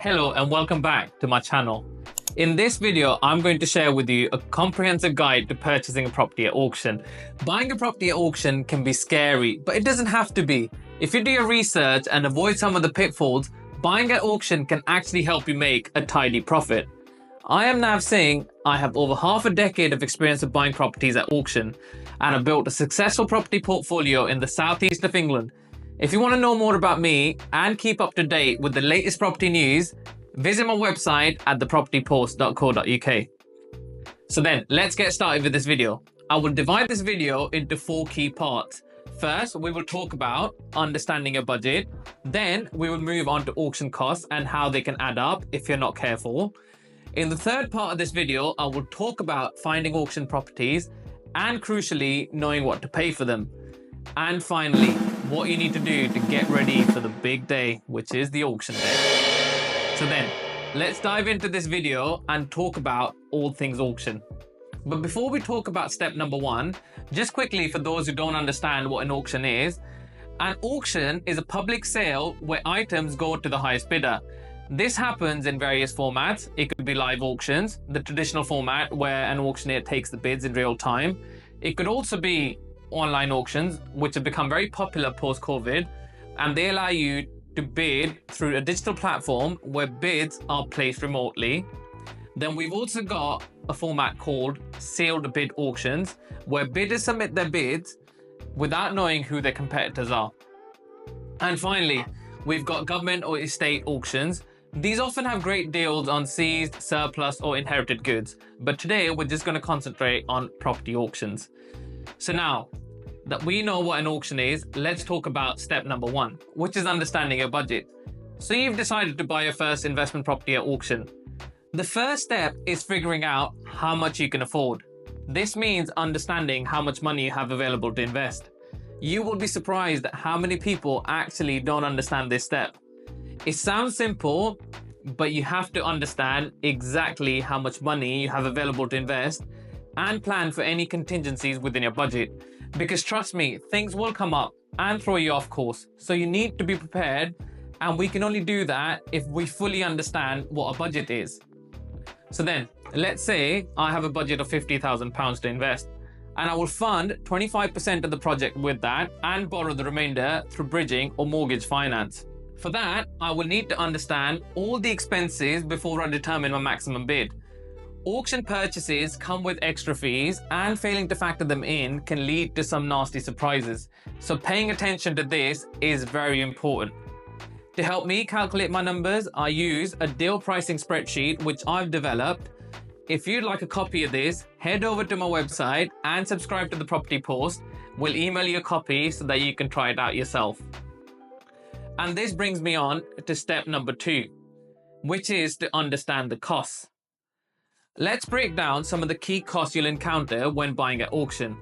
Hello and welcome back to my channel. In this video, I'm going to share with you a comprehensive guide to purchasing a property at auction. Buying a property at auction can be scary, but it doesn't have to be. If you do your research and avoid some of the pitfalls, buying at auction can actually help you make a tidy profit. I am Nav Singh. I have over half a decade of experience of buying properties at auction, and I've built a successful property portfolio in the southeast of England. If you want to know more about me and keep up to date with the latest property news, visit my website at thepropertypost.co.uk. So then, let's get started with this video. I will divide this video into 4 key parts. First, we will talk about understanding your budget. Then, we will move on to auction costs and how they can add up if you're not careful. In the third part of this video, I will talk about finding auction properties and, crucially, knowing what to pay for them. And finally, what you need to do to get ready for the big day, which is the auction day. So then, let's dive into this video and talk about all things auction. But before we talk about step number 1, just quickly for those who don't understand what an auction is a public sale where items go to the highest bidder. This happens in various formats. It could be live auctions, the traditional format where an auctioneer takes the bids in real time. It could also be online auctions, which have become very popular post-COVID, and they allow you to bid through a digital platform where bids are placed remotely. Then we've also got a format called sealed bid auctions, where bidders submit their bids without knowing who their competitors are. And finally, we've got government or estate auctions. These often have great deals on seized, surplus or inherited goods, but today we're just going to concentrate on property auctions. So now that we know what an auction is, let's talk about step number 1, which is understanding your budget. So you've decided to buy your first investment property at auction. The first step is figuring out how much you can afford. This means understanding how much money you have available to invest. You will be surprised at how many people actually don't understand this step. It sounds simple, but you have to understand exactly how much money you have available to invest and plan for any contingencies within your budget. Because trust me, things will come up and throw you off course. So you need to be prepared, and we can only do that if we fully understand what a budget is. So then, let's say I have a budget of £50,000 to invest, and I will fund 25% of the project with that and borrow the remainder through bridging or mortgage finance. For that, I will need to understand all the expenses before I determine my maximum bid. Auction purchases come with extra fees, and failing to factor them in can lead to some nasty surprises. So paying attention to this is very important. To help me calculate my numbers, I use a deal pricing spreadsheet which I've developed. If you'd like a copy of this, head over to my website and subscribe to the Property Post. We'll email you a copy so that you can try it out yourself. And this brings me on to step number 2, which is to understand the costs. Let's break down some of the key costs you'll encounter when buying at auction.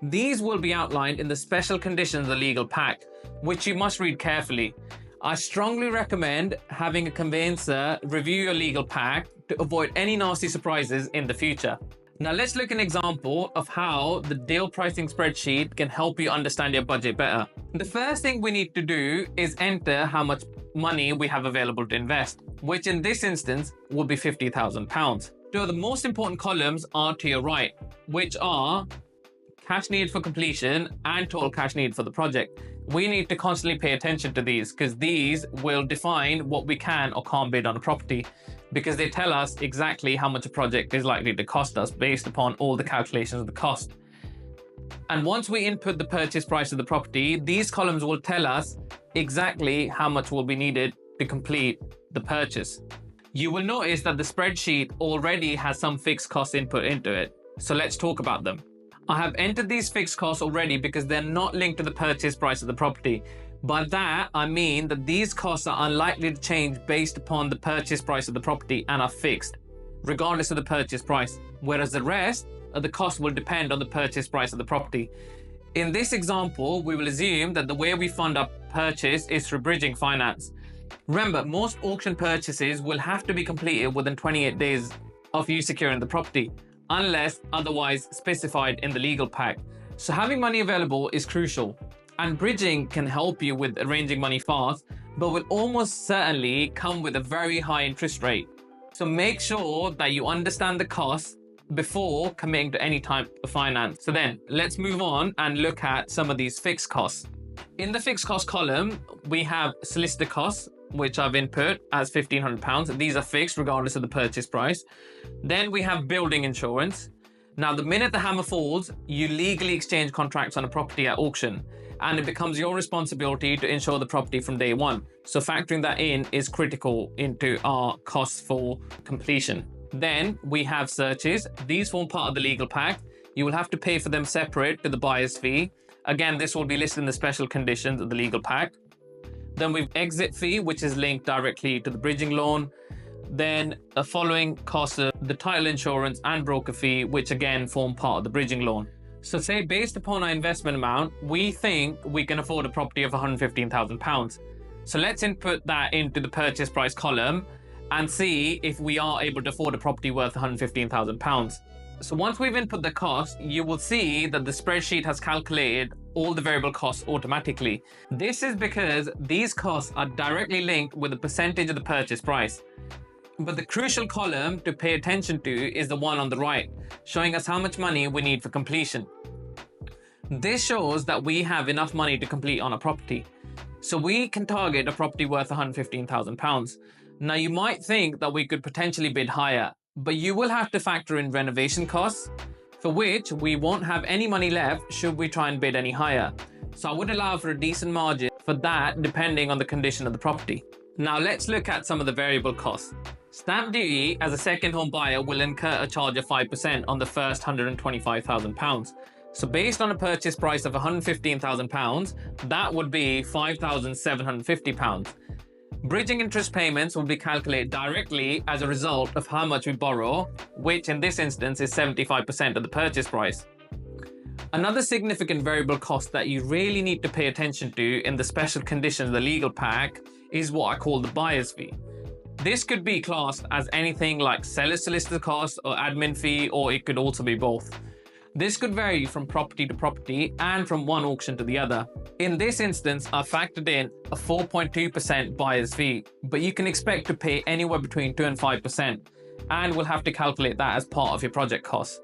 These will be outlined in the special conditions of the legal pack, which you must read carefully. I strongly recommend having a conveyancer review your legal pack to avoid any nasty surprises in the future. Now let's look at an example of how the deal pricing spreadsheet can help you understand your budget better. The first thing we need to do is enter how much money we have available to invest, which in this instance will be £50,000. So the most important columns are to your right, which are cash need for completion and total cash need for the project. We need to constantly pay attention to these because these will define what we can or can't bid on a property, because they tell us exactly how much a project is likely to cost us based upon all the calculations of the cost. And once we input the purchase price of the property, these columns will tell us exactly how much will be needed to complete the purchase. You will notice that the spreadsheet already has some fixed costs input into it. So let's talk about them. I have entered these fixed costs already because they're not linked to the purchase price of the property. By that, I mean that these costs are unlikely to change based upon the purchase price of the property and are fixed, regardless of the purchase price, whereas the rest of the costs will depend on the purchase price of the property. In this example, we will assume that the way we fund our purchase is through bridging finance. Remember, most auction purchases will have to be completed within 28 days of you securing the property, unless otherwise specified in the legal pack. So having money available is crucial, and bridging can help you with arranging money fast but will almost certainly come with a very high interest rate. So make sure that you understand the costs before committing to any type of finance. So then let's move on and look at some of these fixed costs. In the fixed cost column, we have solicitor costs, which I've input as £1,500. These are fixed regardless of the purchase price. Then we have building insurance. Now, the minute the hammer falls, you legally exchange contracts on a property at auction, and it becomes your responsibility to insure the property from day one. So factoring that in is critical into our costs for completion. Then we have searches. These form part of the legal pack. You will have to pay for them separate to the buyer's fee. Again, this will be listed in the special conditions of the legal pack. Then we've exit fee, which is linked directly to the bridging loan. Then the following costs of the title insurance and broker fee, which again form part of the bridging loan. So say based upon our investment amount, we think we can afford a property of £115,000. So let's input that into the purchase price column and see if we are able to afford a property worth £115,000. So once we've input the cost, you will see that the spreadsheet has calculated all the variable costs automatically. This is because these costs are directly linked with a percentage of the purchase price. But the crucial column to pay attention to is the one on the right, showing us how much money we need for completion. This shows that we have enough money to complete on a property. So we can target a property worth £115,000. Now you might think that we could potentially bid higher, but you will have to factor in renovation costs, for which we won't have any money left should we try and bid any higher. So I would allow for a decent margin for that depending on the condition of the property. Now let's look at some of the variable costs. Stamp duty as a second home buyer will incur a charge of 5% on the first £125,000. So based on a purchase price of £115,000, that would be £5,750. Bridging interest payments will be calculated directly as a result of how much we borrow, which in this instance is 75% of the purchase price. Another significant variable cost that you really need to pay attention to in the special conditions of the legal pack is what I call the buyer's fee. This could be classed as anything like seller's solicitor costs or admin fee, or it could also be both. This could vary from property to property and from one auction to the other. In this instance, I factored in a 4.2% buyer's fee, but you can expect to pay anywhere between 2 and 5%, and we'll have to calculate that as part of your project costs.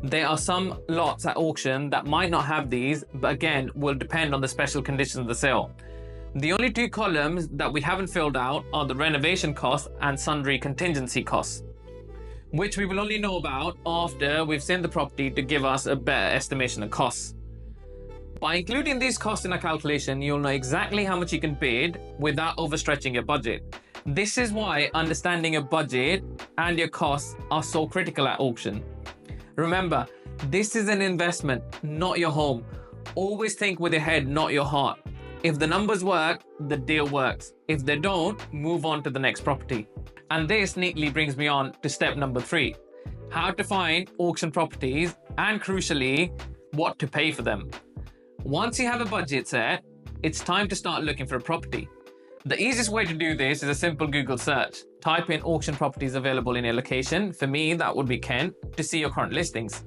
There are some lots at auction that might not have these, but again, will depend on the special conditions of the sale. The only two columns that we haven't filled out are the renovation costs and sundry contingency costs, which we will only know about after we've seen the property to give us a better estimation of costs. By including these costs in a calculation, you'll know exactly how much you can bid without overstretching your budget. This is why understanding your budget and your costs are so critical at auction. Remember, this is an investment, not your home. Always think with your head, not your heart. If the numbers work, the deal works. If they don't, move on to the next property. And this neatly brings me on to step number 3, how to find auction properties and crucially, what to pay for them. Once you have a budget set, it's time to start looking for a property. The easiest way to do this is a simple Google search. Type in auction properties available in your location. For me, that would be Kent, to see your current listings.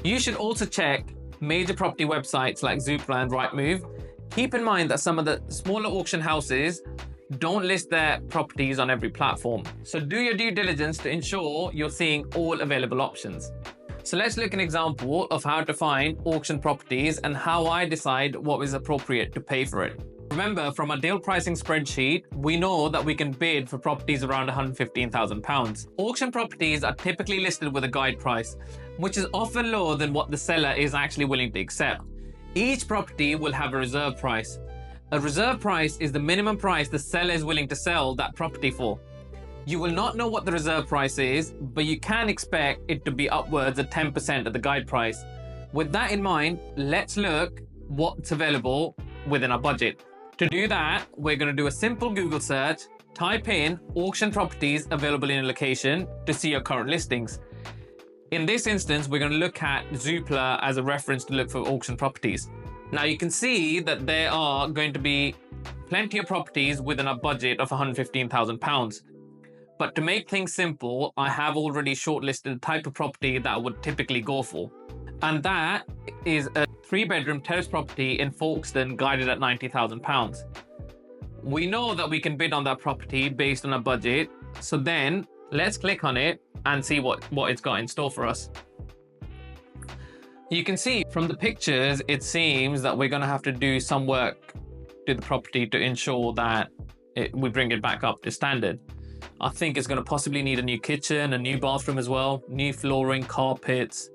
You should also check major property websites like Zoopla and Rightmove. Keep in mind that some of the smaller auction houses don't list their properties on every platform. So do your due diligence to ensure you're seeing all available options. So let's look at an example of how to find auction properties and how I decide what is appropriate to pay for it. Remember, from our deal pricing spreadsheet, we know that we can bid for properties around £115,000. Auction properties are typically listed with a guide price, which is often lower than what the seller is actually willing to accept. Each property will have a reserve price. A reserve price is the minimum price the seller is willing to sell that property for. You will not know what the reserve price is, but you can expect it to be upwards of 10% of the guide price. With that in mind, let's look what's available within our budget. To do that, we're going to do a simple Google search, type in auction properties available in a location to see your current listings. In this instance, we're going to look at Zoopla as a reference to look for auction properties. Now you can see that there are going to be plenty of properties within a budget of £115,000. But to make things simple, I have already shortlisted the type of property that I would typically go for. And that is a 3-bedroom terrace property in Folkestone, guided at £90,000. We know that we can bid on that property based on a budget. So then let's click on it and see what it's got in store for us. You can see from the pictures, it seems that we're going to have to do some work to the property to ensure that we bring it back up to standard. I think it's going to possibly need a new kitchen, a new bathroom as well, new flooring, carpets,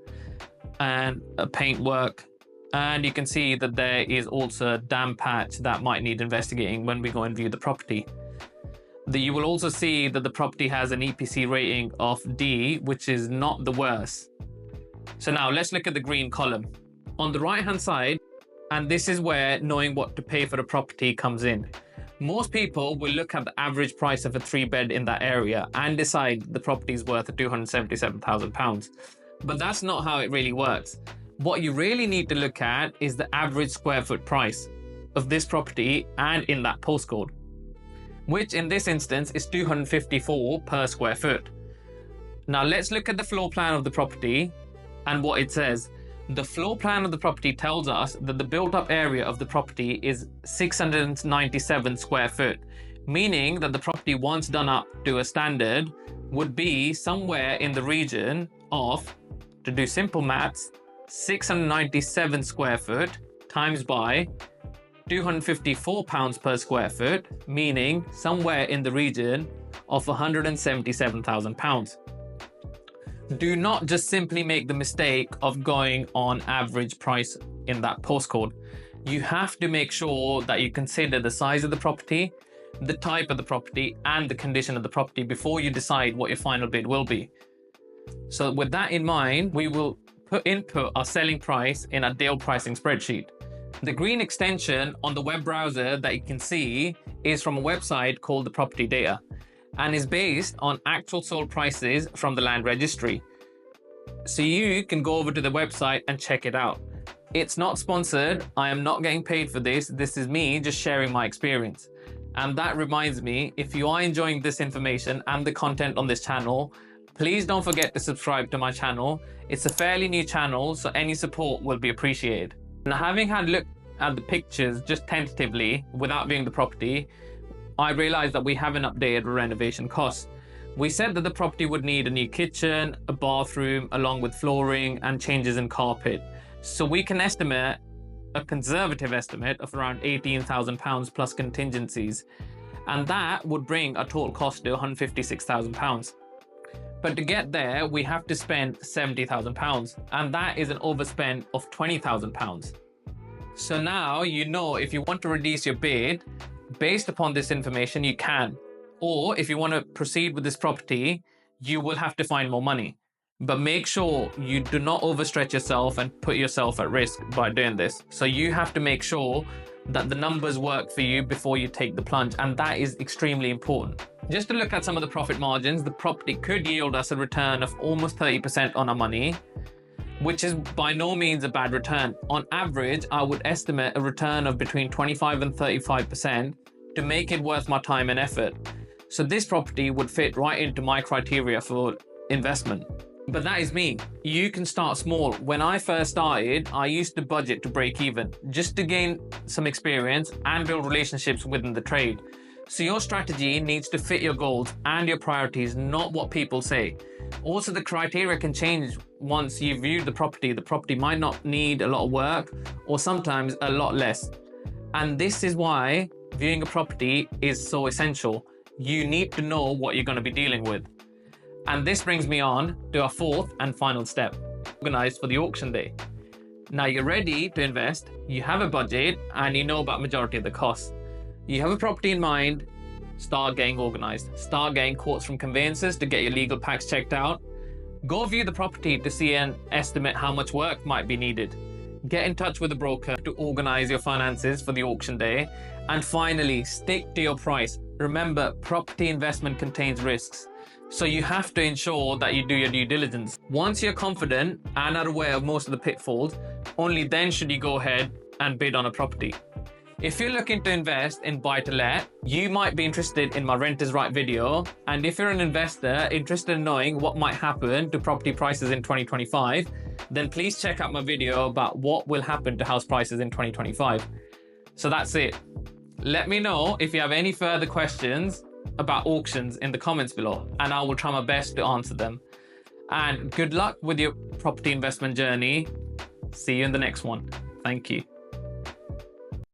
and a paintwork. And you can see that there is also a damp patch that might need investigating when we go and view the property. You will also see that the property has an EPC rating of D, which is not the worst. So now let's look at the green column. On the right hand side, and this is where knowing what to pay for the property comes in. Most people will look at the average price of a 3-bed in that area and decide the property is worth £277,000. But that's not how it really works. What you really need to look at is the average square foot price of this property and in that postcode, which in this instance is 254 per square foot. Now let's look at the floor plan of the property and what it says. The floor plan of the property tells us that the built-up area of the property is 697 square foot, meaning that the property, once done up to a standard, would be somewhere in the region of, to do simple maths, 697 square foot times by £254 per square foot, meaning somewhere in the region of £177,000. Do not just simply make the mistake of going on average price in that postcode. You have to make sure that you consider the size of the property, the type of the property, and the condition of the property before you decide what your final bid will be. So with that in mind, we will input our selling price in a deal pricing spreadsheet. The green extension on the web browser that you can see is from a website called the Property Data, and is based on actual sold prices from the land registry. So you can go over to the website and check it out. It's not sponsored. I am not getting paid for this. This is me just sharing my experience. And that reminds me, if you are enjoying this information and the content on this channel, please don't forget to subscribe to my channel. It's a fairly new channel, so any support will be appreciated. Now, having had a look at the pictures just tentatively without viewing the property, I realized that we haven't updated renovation costs. We said that the property would need a new kitchen, a bathroom, along with flooring and changes in carpet. So we can estimate a conservative estimate of around £18,000 plus contingencies. And that would bring our total cost to £156,000. But to get there, we have to spend £70,000, and that is an overspend of £20,000. So now you know if you want to reduce your bid, based upon this information, you can. Or if you want to proceed with this property, you will have to find more money. But make sure you do not overstretch yourself and put yourself at risk by doing this. So you have to make sure that the numbers work for you before you take the plunge, and that is extremely important. Just to look at some of the profit margins, the property could yield us a return of almost 30% on our money, which is by no means a bad return. On average, I would estimate a return of between 25 and 35% to make it worth my time and effort. So this property would fit right into my criteria for investment. But that is me. You can start small. When I first started, I used to budget to break even just to gain some experience and build relationships within the trade. So your strategy needs to fit your goals and your priorities, not what people say. Also, the criteria can change once you've viewed the property. The property might not need a lot of work, or sometimes a lot less. And this is why viewing a property is so essential. You need to know what you're going to be dealing with. And this brings me on to our fourth and final step, organized for the auction day. Now you're ready to invest, you have a budget, and you know about majority of the costs. You have a property in mind, start getting organized. Start getting quotes from conveyancers to get your legal packs checked out. Go view the property to see and estimate how much work might be needed. Get in touch with a broker to organize your finances for the auction day. And finally, stick to your price. Remember, property investment contains risks, so you have to ensure that you do your due diligence. Once you're confident and are aware of most of the pitfalls, only then should you go ahead and bid on a property. If you're looking to invest in buy-to-let, you might be interested in my Rent is Right video. And if you're an investor interested in knowing what might happen to property prices in 2025, then please check out my video about what will happen to house prices in 2025. So that's it. Let me know if you have any further questions about auctions in the comments below, and I will try my best to answer them. And good luck with your property investment journey. See you in the next one. Thank you.